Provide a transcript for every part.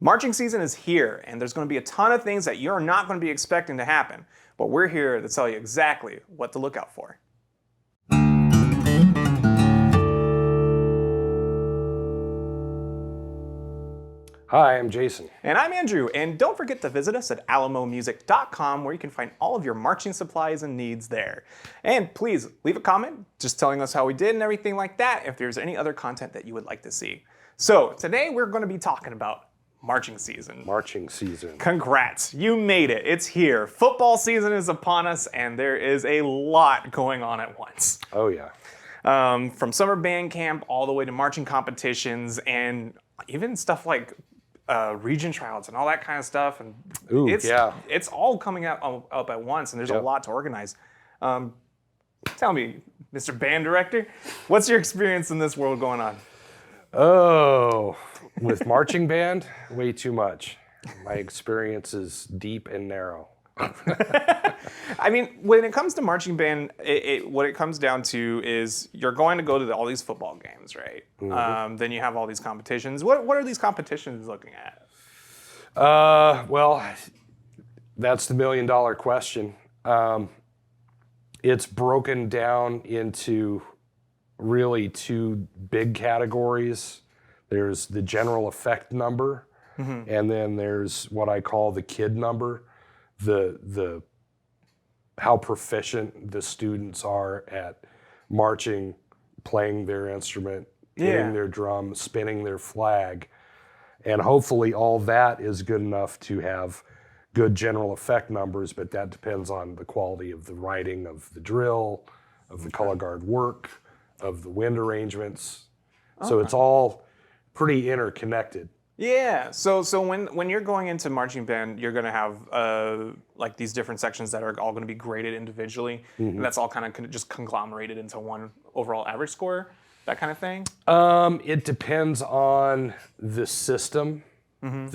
Marching season is here, and there's going to be a ton of things that you're not going to be expecting to happen, but we're here to tell you exactly what to look out for. Hi, I'm Jason. And I'm Andrew, and don't forget to visit us at alamomusic.com where you can find all of your marching supplies and needs there. And please leave a comment just telling us how we did and everything like that if there's any other content that you would like to see. So today we're going to be talking about marching season. Marching season. Congrats, you made it. It's here. Football season is upon us, and there is a lot going on at once. Oh yeah. From summer band camp all the way to marching competitions and even stuff like region tryouts and all that kind of stuff. And it's all coming up at once, and there's a lot to organize. Tell me, Mr. Band Director, what's your experience in this world going on? Oh, with marching band, way too much. My experience is deep and narrow. I mean, when it comes to marching band, what it comes down to is you're going to go to all these football games, right? Mm-hmm. Then you have all these competitions. What are these competitions looking at? Well, that's the million-dollar question. It's broken down into really two big categories. There's the general effect number, mm-hmm. and then there's what I call the kid number. The how proficient the students are at marching, playing their instrument, hitting their drum, spinning their flag. And hopefully all that is good enough to have good general effect numbers, but that depends on the quality of the writing of the drill, of the color guard work, of the wind arrangements. So it's all pretty interconnected. Yeah, so when you're going into marching band, you're going to have like these different sections that are all going to be graded individually, mm-hmm. and that's all kind of just conglomerated into one overall average score, that kind of thing? It depends on the system mm-hmm.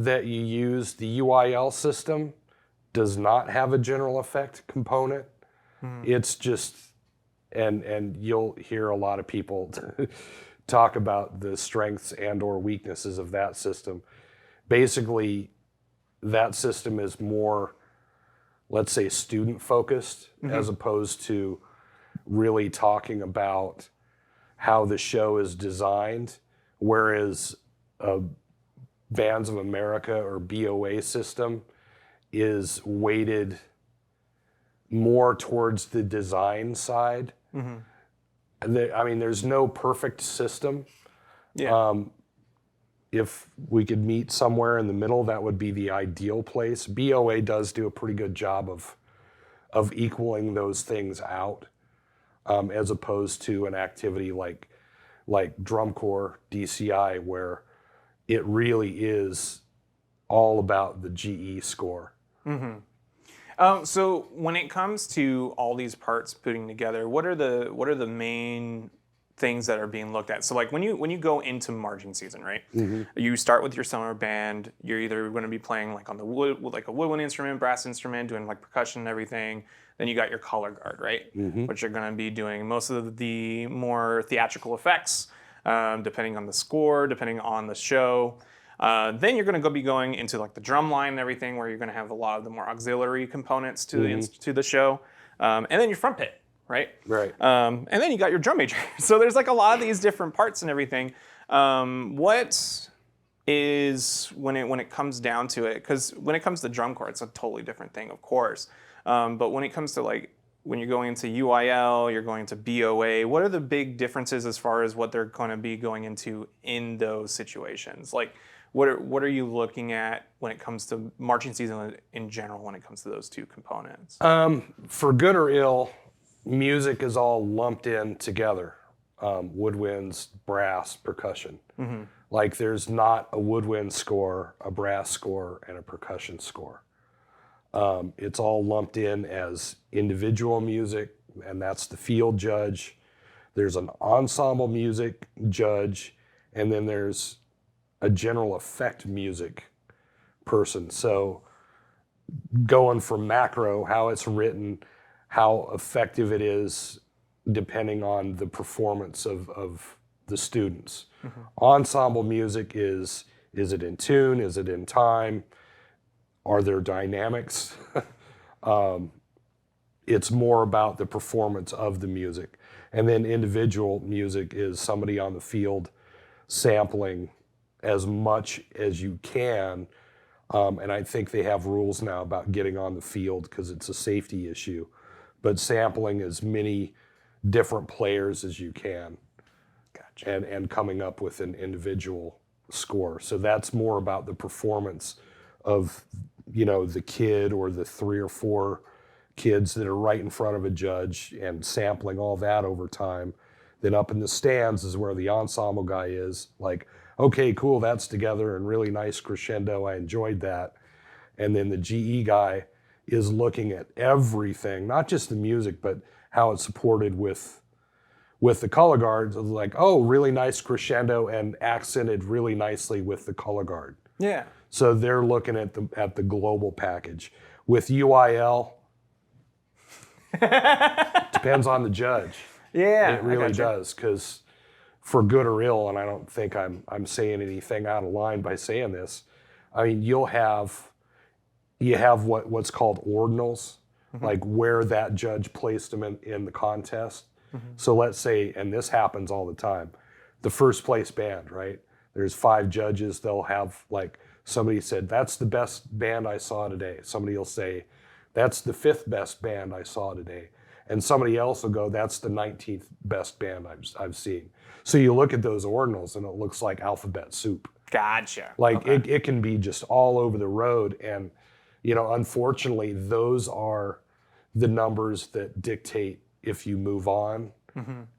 that you use. The UIL system does not have a general effect component. Mm-hmm. It's just, and you'll hear a lot of people talk about the strengths and or weaknesses of that system. Basically, that system is more, let's say, student focused mm-hmm. as opposed to really talking about how the show is designed, whereas a Bands of America or BOA system is weighted more towards the design side. Mm-hmm. I mean, there's no perfect system. Yeah. If we could meet somewhere in the middle, that would be the ideal place. BOA does do a pretty good job of equaling those things out, as opposed to an activity like drum corps, DCI, where it really is all about the GE score. Mm-hmm. So when it comes to all these parts putting together, what are the main things that are being looked at? So like when you go into marching season, right? Mm-hmm. You start with your summer band. You're either going to be playing like on the wood with like a woodwind instrument, brass instrument, doing like percussion and everything. Then you got your color guard, right? Mm-hmm. Which you're going to be doing most of the more theatrical effects, depending on the score, depending on the show. Then you're going to be going into like the drum line and everything, where you're going to have a lot of the more auxiliary components to mm-hmm. to the show, and then your front pit, right? Right. And then you got your drum major. So there's like a lot of these different parts and everything. What is when it comes down to it? Because when it comes to drum corps, it's a totally different thing, of course. But when it comes to like when you're going into UIL, you're going to BOA. What are the big differences as far as what they're going to be going into in those situations? Like, what are you looking at when it comes to marching season in general when it comes to those two components? For good or ill, music is all lumped in together. Woodwinds, brass, percussion. Mm-hmm. Like there's not a woodwind score, a brass score, and a percussion score. It's all lumped in as individual music, and that's the field judge. There's an ensemble music judge, and then there's a general effect music person. So going from macro, how it's written, how effective it is, depending on the performance of the students. Mm-hmm. Ensemble music is Is it in tune? Is it in time? Are there dynamics? It's more about the performance of the music. And then individual music is somebody on the field sampling as much as you can. And I think they have rules now about getting on the field because it's a safety issue. But sampling as many different players as you can. Gotcha. And coming up with an individual score. So that's more about the performance of, the kid or the 3 or 4 kids that are right in front of a judge and sampling all that over time. Then up in the stands is where the ensemble guy is. Like, okay, cool, that's together and really nice crescendo. I enjoyed that. And then the GE guy is looking at everything, not just the music, but how it's supported with the color guards. Like, oh, really nice crescendo and accented really nicely with the color guard. Yeah. So they're looking at the global package. With UIL, depends on the judge. Yeah, It really does, because for good or ill, and I don't think I'm saying anything out of line by saying this, I mean, you have what's called ordinals, like where that judge placed them in the contest. So let's say, and this happens all the time, the first place band, right? There's 5 judges. They'll have, like, somebody said, that's the best band I saw today. Somebody will say, that's the 5th best band I saw today. And somebody else will go, that's the 19th best band I've seen. So you look at those ordinals and it looks like alphabet soup. Gotcha. Like, Okay. it can be just all over the road. And, unfortunately, those are the numbers that dictate if you move on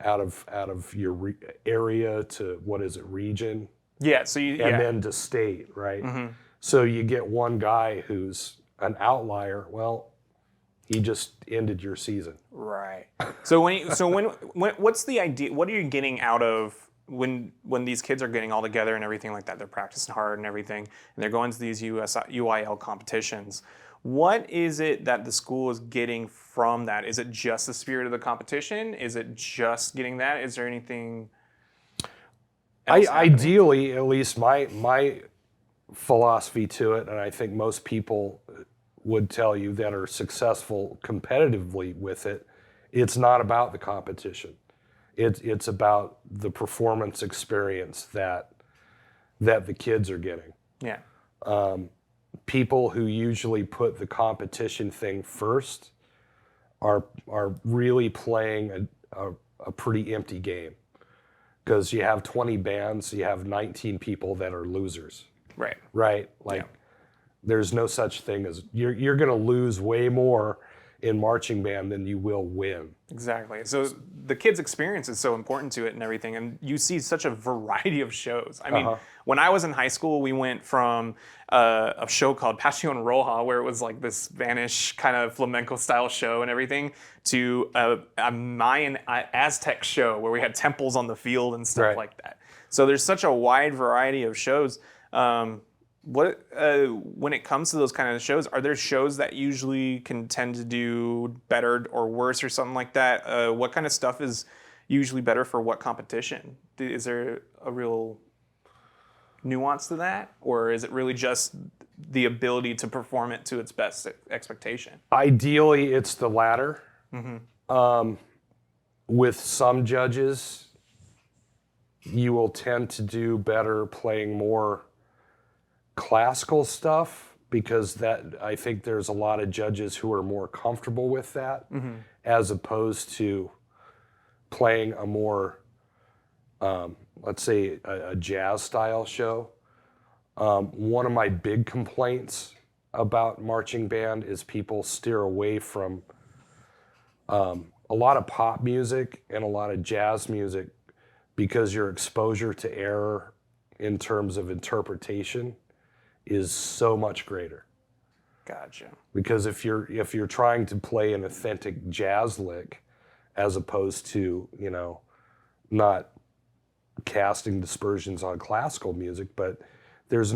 out of your area to, what is it, region? Yeah, so you, And then to state, right? So you get one guy who's an outlier. Well, he just ended your season. Right. So when what's the idea? What are you getting out of when these kids are getting all together and everything like that? They're practicing hard and everything, and they're going to these UIL competitions. What is it that the school is getting from that? Is it just the spirit of the competition? Is it just getting that? Is there anything else happening? Ideally, at least my philosophy to it, and I think most people would tell you that are successful competitively with it, it's not about the competition. It's about the performance experience that the kids are getting. Yeah. People who usually put the competition thing first are really playing a pretty empty game, because you have 20 bands, you have 19 people that are losers. Right. Right? Like, there's no such thing as, you're going to lose way more in marching band than you will win. Exactly. So the kids' experience is so important to it and everything, and you see such a variety of shows. I mean, when I was in high school, we went from a show called Pasión Roja, where it was like this Spanish kind of flamenco style show and everything, to a Mayan Aztec show where we had temples on the field and stuff like that. So there's such a wide variety of shows. When it comes to those kind of shows, are there shows that usually can tend to do better or worse or something like that? What kind of stuff is usually better for what competition? Is there a real nuance to that? Or is it really just the ability to perform it to its best expectation? Ideally, it's the latter. With some judges, you will tend to do better playing more classical stuff, because that, I think there's a lot of judges who are more comfortable with that, as opposed to playing a more, let's say, a jazz style show. One of my big complaints about marching band is people steer away from a lot of pop music and a lot of jazz music, because your exposure to error in terms of interpretation is so much greater. Gotcha. Because if you're trying to play an authentic jazz lick, as opposed to, not casting dispersions on classical music, but there's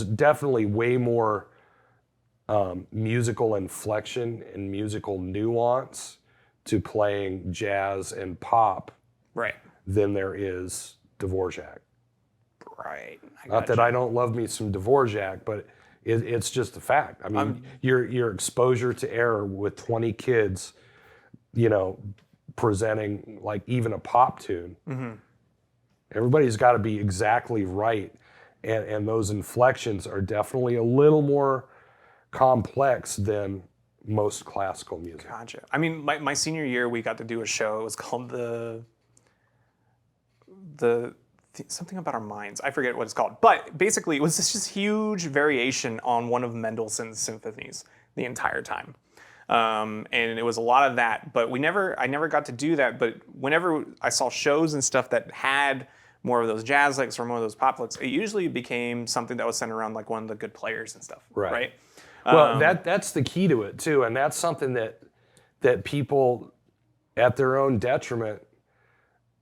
definitely way more musical inflection and musical nuance to playing jazz and pop Right. than there is Dvorak. Right. Not that I don't love me some Dvorak, but it's just a fact. I mean, your exposure to error with 20 kids, presenting like even a pop tune, everybody's got to be exactly right. And those inflections are definitely a little more complex than most classical music. Gotcha. I mean, my senior year, we got to do a show. It was called something about our minds. I forget what it's called. But basically, it was this huge variation on one of Mendelssohn's symphonies the entire time. And it was a lot of that. But I never got to do that. But whenever I saw shows and stuff that had more of those jazz licks or more of those pop licks, it usually became something that was centered around like one of the good players and stuff. Right? Well, that's the key to it too, and that's something that people, at their own detriment,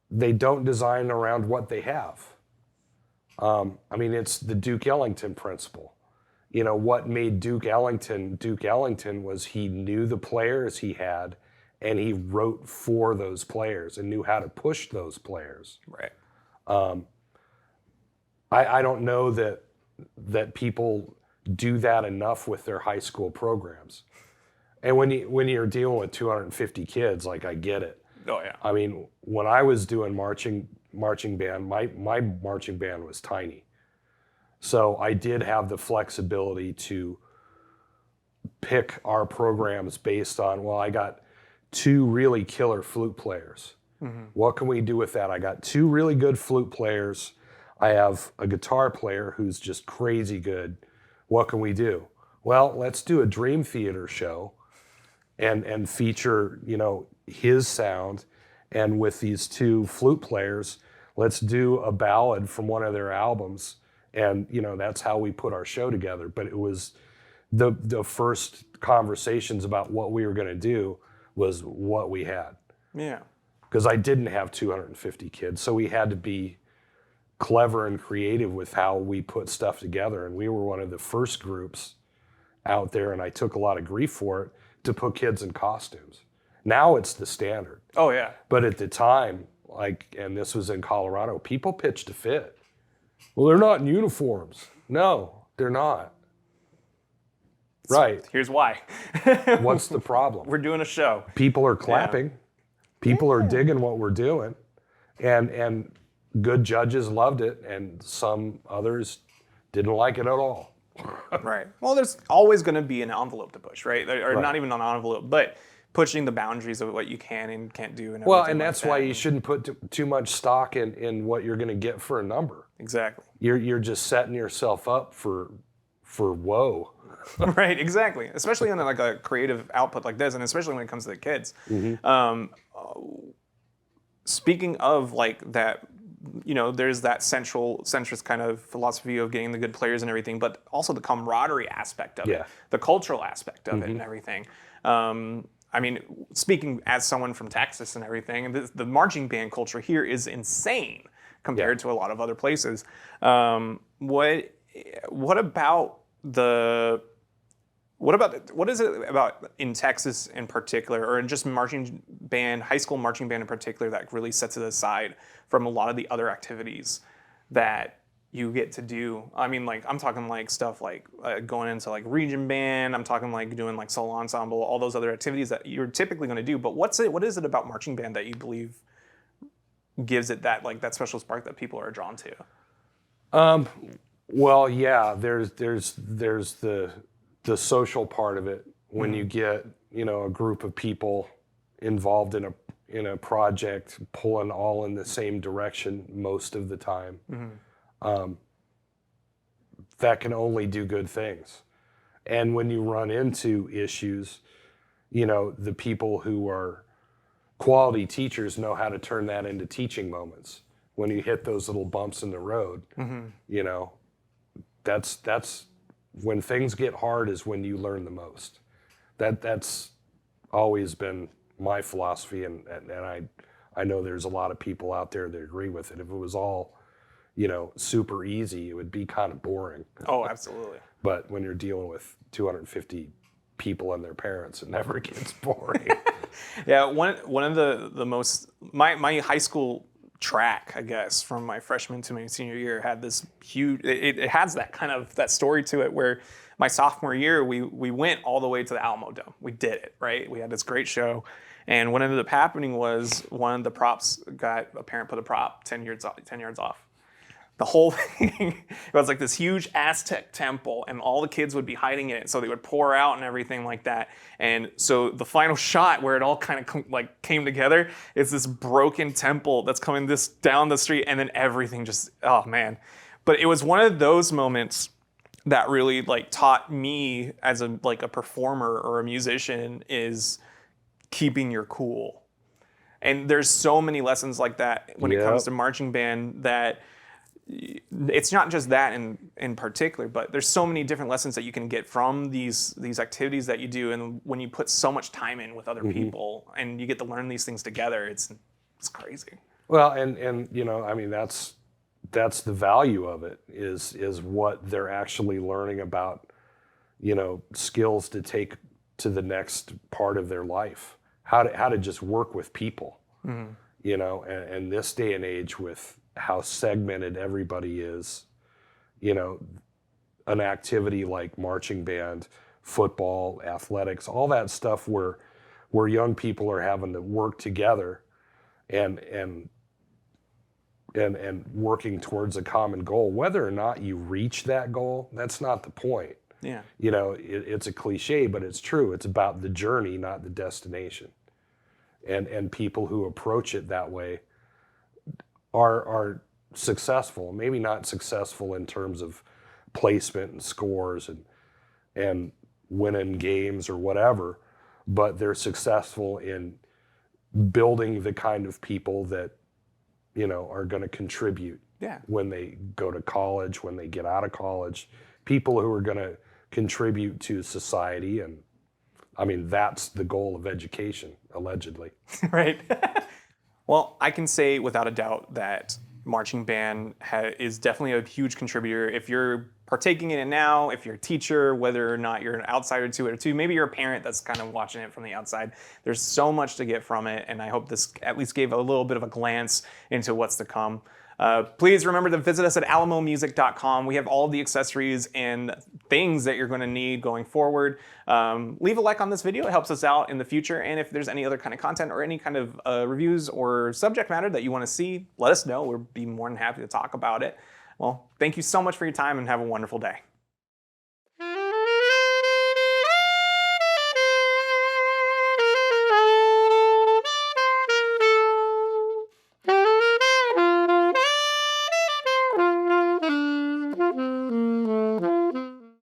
they don't design around what they have. I mean, it's the Duke Ellington principle. What made Duke Ellington was he knew the players he had, and he wrote for those players and knew how to push those players. Right. I don't know that people do that enough with their high school programs. And when you're dealing with 250 kids, like, I get it. Oh yeah. I mean, when I was doing marching band, my marching band was tiny. So I did have the flexibility to pick our programs based on, well, I got 2 really killer flute players. What can we do with that? I got 2 really good flute players. I have a guitar player who's just crazy good. What can we do? Well, let's do a Dream Theater show and feature, his sound. And with these 2 flute players, let's do a ballad from one of their albums. And, that's how we put our show together. But it was the first conversations about what we were going to do was what we had. Yeah. Because I didn't have 250 kids. So we had to be clever and creative with how we put stuff together. And we were one of the first groups out there, and I took a lot of grief for it, to put kids in costumes. Now it's the standard. Oh yeah. But at the time, and this was in Colorado, people pitched a fit. Well, they're not in uniforms. No, they're not. Right. Here's why. What's the problem? We're doing a show. People are clapping. Yeah. People are digging what we're doing. And good judges loved it, and some others didn't like it at all. Right. Well, there's always going to be an envelope to push, right? Or not even an envelope, but pushing the boundaries of what you can and can't do. And well, and that's why you shouldn't put too much stock in what you're going to get for a number. Exactly. You're just setting yourself up for woe. Right, exactly. Especially in like a creative output like this, and especially when it comes to the kids. Speaking of like that, there's that centrist kind of philosophy of getting the good players and everything, but also the camaraderie aspect of it, the cultural aspect of it and everything. I mean, speaking as someone from Texas and everything, the marching band culture here is insane compared to a lot of other places. What is it about in Texas in particular, or in just marching band, high school marching band in particular, that really sets it aside from a lot of the other activities that you get to do? I mean, like, I'm talking like stuff like going into like region band. I'm talking like doing like solo ensemble, all those other activities that you're typically going to do. But what is it about marching band that you believe gives it that special spark that people are drawn to? Well, yeah, there's the social part of it when you get a group of people involved in a project pulling all in the same direction most of the time. That can only do good things. And when you run into issues, the people who are quality teachers know how to turn that into teaching moments. When you hit those little bumps in the road, that's when things get hard is when you learn the most. That's always been my philosophy, and I know there's a lot of people out there that agree with it. If it was all, super easy, it would be kind of boring. Oh, absolutely. But when you're dealing with 250 people and their parents, it never gets boring. Yeah, one of the most my high school track, I guess, from my freshman to my senior year had this huge, it has that kind of, that story to it where my sophomore year, we went all the way to the Alamo Dome. We did it, right? We had this great show. And what ended up happening was one of the props a parent put a prop 10 yards off. The whole thing, it was like this huge Aztec temple, and all the kids would be hiding in it, so they would pour out and everything like that. And so the final shot where it all kind of like came together is this broken temple that's coming this down the street, and then everything just, oh man. But it was one of those moments that really like taught me as a performer or a musician is keeping your cool. And there's so many lessons like that when it comes to marching band, that it's not just that in particular, but there's so many different lessons that you can get from these activities that you do. And when you put so much time in with other people and you get to learn these things together, it's crazy. Well, and you know, I mean, that's the value of it is what they're actually learning about, you know, skills to take to the next part of their life, how to just work with people, you know, and this day and age with how segmented everybody is, you know, an activity like marching band, football, athletics, all that stuff where young people are having to work together and working towards a common goal. Whether or not you reach that goal, that's not the point. Yeah. You know, it's a cliche, but it's true. It's about the journey, not the destination. And people who approach it that way are successful. Maybe not successful in terms of placement and scores and winning games or whatever, but they're successful in building the kind of people that, you know, are going to contribute when they go to college, when they get out of college, people who are going to contribute to society. And I mean, that's the goal of education, allegedly. Right. Well, I can say without a doubt that marching band is definitely a huge contributor. If you're partaking in it now, if you're a teacher, whether or not you're an outsider to it, or maybe you're a parent that's kind of watching it from the outside, there's so much to get from it, and I hope this at least gave a little bit of a glance into what's to come. Please remember to visit us at alamomusic.com. We have all the accessories and things that you're going to need going forward. Leave a like on this video. It helps us out in the future. And if there's any other kind of content or any kind of reviews or subject matter that you want to see, let us know. We'll be more than happy to talk about it. Well, thank you so much for your time and have a wonderful day.